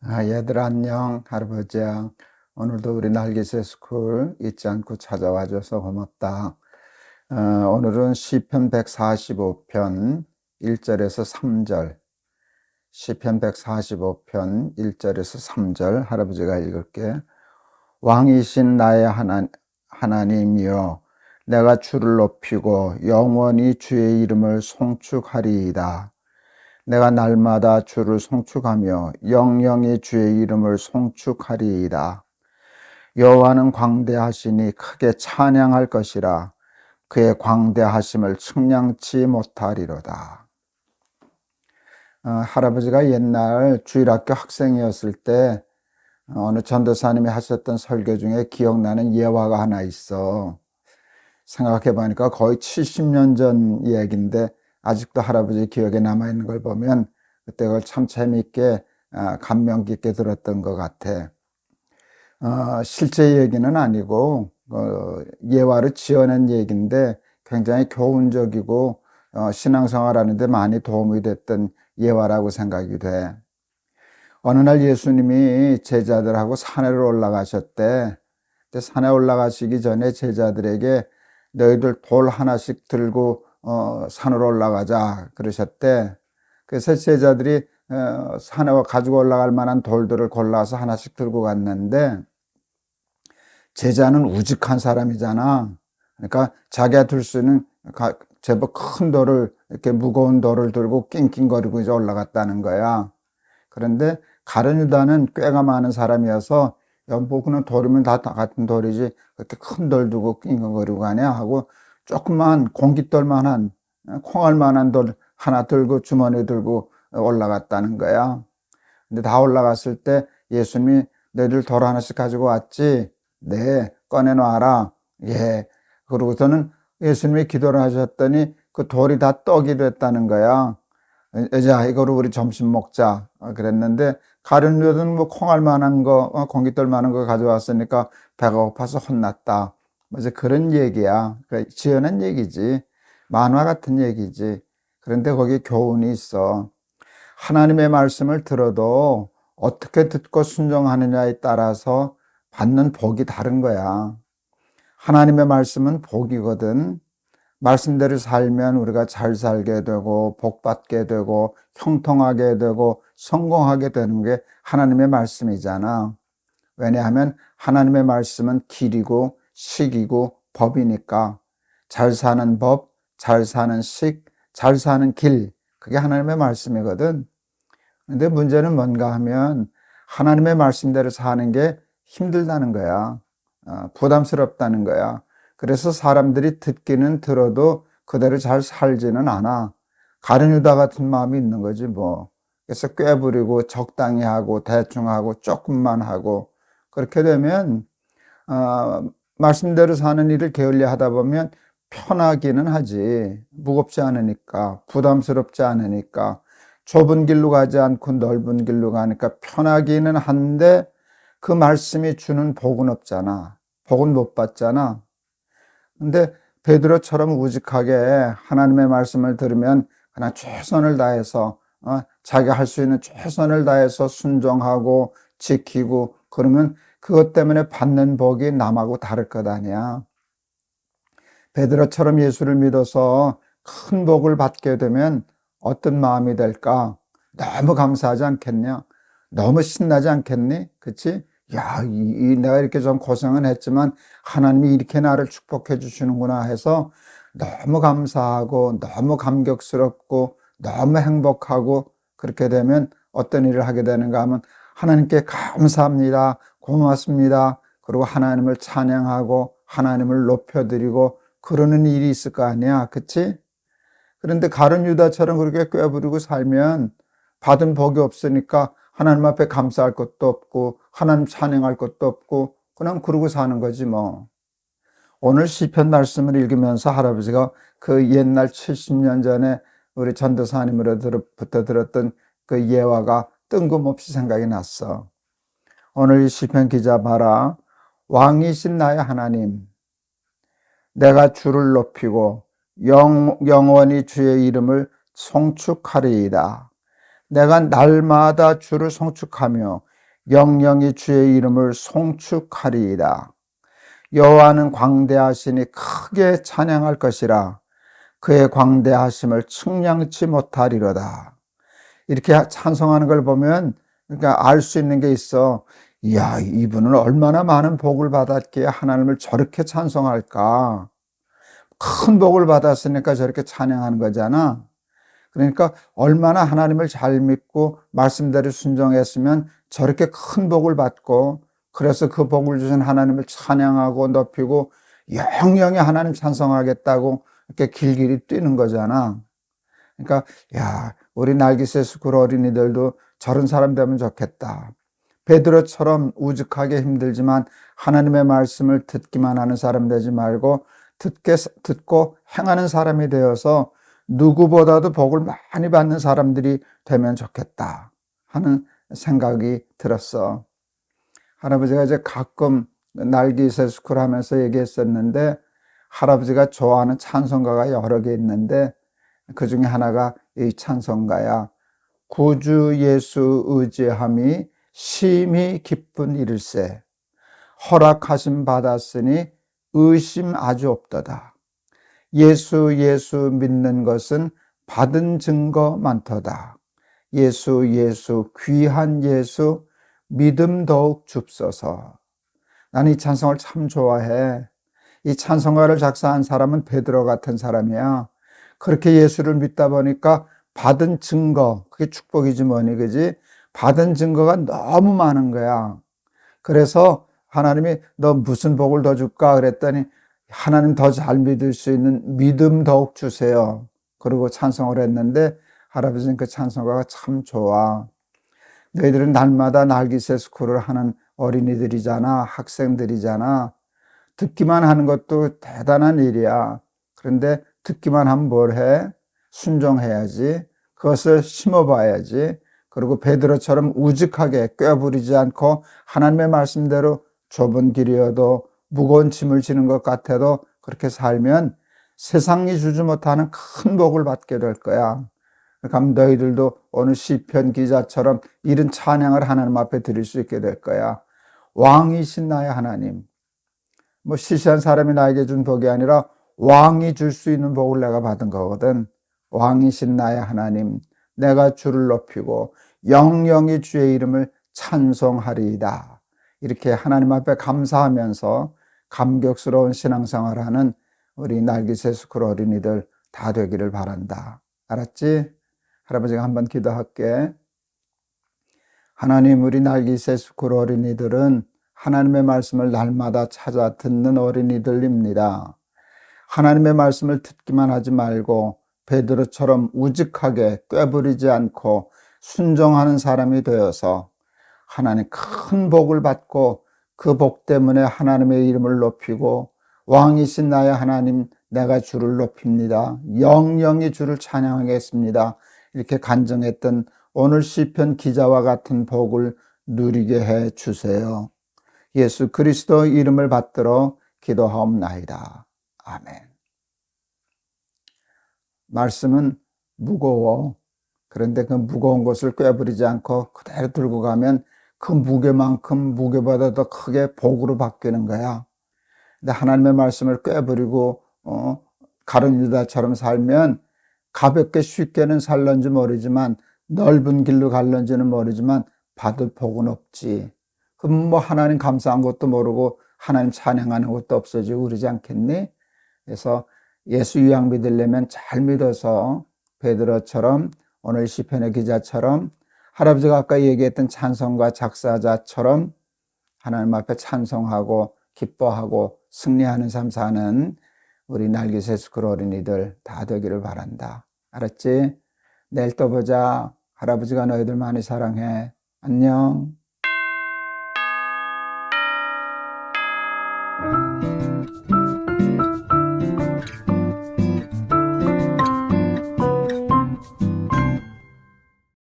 얘들아 안녕. 할아버지야. 오늘도 우리 날개새 스쿨 잊지 않고 찾아와줘서 고맙다. 오늘은 시편 145편 1절에서 3절, 시편 145편 1절에서 3절 할아버지가 읽을게. 왕이신 나의 하나님이여, 내가 주를 높이고 영원히 주의 이름을 송축하리이다. 내가 날마다 주를 송축하며 영영이 주의 이름을 송축하리이다. 여호와는 광대하시니 크게 찬양할 것이라. 그의 광대하심을 측량치 못하리로다. 할아버지가 옛날 주일학교 학생이었을 때 어느 전도사님이 하셨던 설교 중에 기억나는 예화가 하나 있어. 생각해 보니까 거의 70년 전 이야기인데 아직도 할아버지 기억에 남아있는 걸 보면 그때 그걸 참 재미있게 감명 깊게 들었던 것 같아. 실제 얘기는 아니고 예화를 지어낸 얘기인데 굉장히 교훈적이고 신앙생활 하는데 많이 도움이 됐던 예화라고 생각이 돼. 어느 날 예수님이 제자들하고 산으로 올라가셨대. 근데 산에 올라가시기 전에 제자들에게 너희들 돌 하나씩 들고 산으로 올라가자 그러셨대. 그래서 제자들이 산에 가지고 올라갈 만한 돌들을 골라서 하나씩 들고 갔는데, 제자는 우직한 사람이잖아. 그러니까 자기가 들 수 있는 제법 큰 돌을, 이렇게 무거운 돌을 들고 낑낑거리고 이제 올라갔다는 거야. 그런데 가룟 유다는 꾀가 많은 사람이어서 뭐 그냥 돌이면 다 같은 돌이지 그렇게 큰 돌 두고 낑낑거리고 가냐 하고 조그만 공깃돌만한 콩알만한 돌 하나 들고 주머니에 들고 올라갔다는 거야. 근데 다 올라갔을 때 예수님이 너희들 돌 하나씩 가지고 왔지? 네, 꺼내놔라. 예. 그러고서는 예수님이 기도를 하셨더니 그 돌이 다 떡이 됐다는 거야. 자, 이거로 우리 점심 먹자 그랬는데, 가룟 유다는 뭐 콩알 만한 거, 공깃돌 만한 거 가져왔으니까 배가 고파서 혼났다. 뭐 이제 그런 얘기야. 그러니까 지어낸 얘기지. 만화 같은 얘기지. 그런데 거기에 교훈이 있어. 하나님의 말씀을 들어도 어떻게 듣고 순종하느냐에 따라서 받는 복이 다른 거야. 하나님의 말씀은 복이거든. 말씀대로 살면 우리가 잘 살게 되고 복받게 되고 형통하게 되고 성공하게 되는 게 하나님의 말씀이잖아. 왜냐하면 하나님의 말씀은 길이고 식이고 법이니까. 잘 사는 법, 잘 사는 식, 잘 사는 길, 그게 하나님의 말씀이거든. 근데 문제는 뭔가 하면 하나님의 말씀대로 사는 게 힘들다는 거야. 부담스럽다는 거야. 그래서 사람들이 듣기는 들어도 그대로 잘 살지는 않아. 가룟 유다 같은 마음이 있는 거지 뭐. 그래서 꾀부리고 적당히 하고 대충 하고 조금만 하고, 그렇게 되면 말씀대로 사는 일을 게을리 하다 보면 편하기는 하지. 무겁지 않으니까, 부담스럽지 않으니까, 좁은 길로 가지 않고 넓은 길로 가니까 편하기는 한데 그 말씀이 주는 복은 없잖아. 복은 못 받잖아. 근데 베드로처럼 우직하게 하나님의 말씀을 들으면 그냥 최선을 다해서 자기가 할 수 있는 최선을 다해서 순종하고 지키고 그러면 그것 때문에 받는 복이 남하고 다를 것 아니야. 베드로처럼 예수를 믿어서 큰 복을 받게 되면 어떤 마음이 될까? 너무 감사하지 않겠냐? 너무 신나지 않겠니? 그치? 야, 내가 이렇게 좀 고생은 했지만 하나님이 이렇게 나를 축복해 주시는구나 해서 너무 감사하고 너무 감격스럽고 너무 행복하고, 그렇게 되면 어떤 일을 하게 되는가 하면 하나님께 감사합니다, 고맙습니다, 그리고 하나님을 찬양하고 하나님을 높여드리고 그러는 일이 있을 거 아니야. 그치? 그런데 가룟 유다처럼 그렇게 꾀부리고 살면 받은 복이 없으니까 하나님 앞에 감사할 것도 없고 하나님 찬양할 것도 없고 그냥 그러고 사는 거지 뭐. 오늘 시편 말씀을 읽으면서 할아버지가 그 옛날 70년 전에 우리 전도사님으로부터 들었던 그 예화가 뜬금없이 생각이 났어. 오늘 이 시편 기자 봐라. 왕이신 나의 하나님, 내가 주를 높이고 영원히 주의 이름을 송축하리이다. 내가 날마다 주를 송축하며 영영이 주의 이름을 송축하리이다. 여호와는 광대하시니 크게 찬양할 것이라. 그의 광대하심을 측량치 못하리로다. 이렇게 찬송하는 걸 보면 그러니까 알 수 있는 게 있어. 이야, 이분은 얼마나 많은 복을 받았기에 하나님을 저렇게 찬송할까? 큰 복을 받았으니까 저렇게 찬양하는 거잖아. 그러니까 얼마나 하나님을 잘 믿고 말씀대로 순종했으면 저렇게 큰 복을 받고, 그래서 그 복을 주신 하나님을 찬양하고 높이고 영영이 하나님 찬송하겠다고 이렇게 길길이 뛰는 거잖아. 그러니까 야, 우리 날기새 스쿨 어린이들도 저런 사람 되면 좋겠다. 베드로처럼 우직하게 힘들지만 하나님의 말씀을 듣기만 하는 사람 되지 말고 듣고 행하는 사람이 되어서 누구보다도 복을 많이 받는 사람들이 되면 좋겠다 하는 생각이 들었어. 할아버지가 이제 가끔 날기새 스쿨 하면서 얘기했었는데, 할아버지가 좋아하는 찬송가가 여러 개 있는데 그 중에 하나가 이 찬송가야. 구주 예수 의지함이 심히 기쁜 일일세. 허락하심 받았으니 의심 아주 없도다. 예수 믿는 것은 받은 증거 많도다. 예수 귀한 예수 믿음 더욱 줍소서. 나는 이 찬송을 참 좋아해. 이 찬송가를 작사한 사람은 베드로 같은 사람이야. 그렇게 예수를 믿다 보니까 받은 증거, 그게 축복이지 뭐니, 그지? 받은 증거가 너무 많은 거야. 그래서 하나님이 너 무슨 복을 더 줄까? 그랬더니 하나님 더 잘 믿을 수 있는 믿음 더욱 주세요. 그리고 찬송을 했는데 할아버지는 그 찬송가가 참 좋아. 너희들은 날마다 날기새 스쿨을 하는 어린이들이잖아. 학생들이잖아. 듣기만 하는 것도 대단한 일이야. 그런데 듣기만 하면 뭘 해? 순종해야지. 그것을 심어봐야지. 그리고 베드로처럼 우직하게 꾀부리지 않고 하나님의 말씀대로 좁은 길이어도 무거운 짐을 지는 것 같아도 그렇게 살면 세상이 주지 못하는 큰 복을 받게 될 거야. 그러니까 너희들도 오늘 시편 기자처럼 이런 찬양을 하나님 앞에 드릴 수 있게 될 거야. 왕이신 나의 하나님. 뭐 시시한 사람이 나에게 준 복이 아니라 왕이 줄 수 있는 복을 내가 받은 거거든. 왕이신 나의 하나님, 내가 주를 높이고 영영이 주의 이름을 찬송하리이다. 이렇게 하나님 앞에 감사하면서 감격스러운 신앙생활하는 우리 날기새 스쿨 어린이들 다 되기를 바란다. 알았지? 할아버지가 한번 기도할게. 하나님, 우리 날기새 스쿨 어린이들은 하나님의 말씀을 날마다 찾아 듣는 어린이들입니다. 하나님의 말씀을 듣기만 하지 말고 베드로처럼 우직하게 꾀부리지 않고 순종하는 사람이 되어서 하나님 큰 복을 받고 그 복 때문에 하나님의 이름을 높이고 왕이신 나의 하나님, 내가 주를 높입니다. 영영이 주를 찬양하겠습니다. 이렇게 간증했던 오늘 시편 기자와 같은 복을 누리게 해 주세요. 예수 그리스도 이름을 받들어 기도하옵나이다. 아멘. 말씀은 무거워. 그런데 그 무거운 것을 꾀부리지 않고 그대로 들고 가면 그 무게만큼 무게보다 더 크게 복으로 바뀌는 거야. 근데 하나님의 말씀을 꾀부리고 가룟 유다처럼 살면 가볍게 쉽게는 살런지 모르지만 넓은 길로 갈런지는 모르지만 받을 복은 없지. 그럼 뭐 하나님 감사한 것도 모르고 하나님 찬양하는 것도 없어지고 그러지 않겠니? 그래서 예수 유양 믿으려면 잘 믿어서 베드로처럼 오늘 시편의 기자처럼 할아버지가 아까 얘기했던 찬송가 작사자처럼 하나님 앞에 찬송하고 기뻐하고 승리하는 삶 사는 우리 날기새 스쿨 어린이들 다 되기를 바란다. 알았지? 내일 또 보자. 할아버지가 너희들 많이 사랑해. 안녕.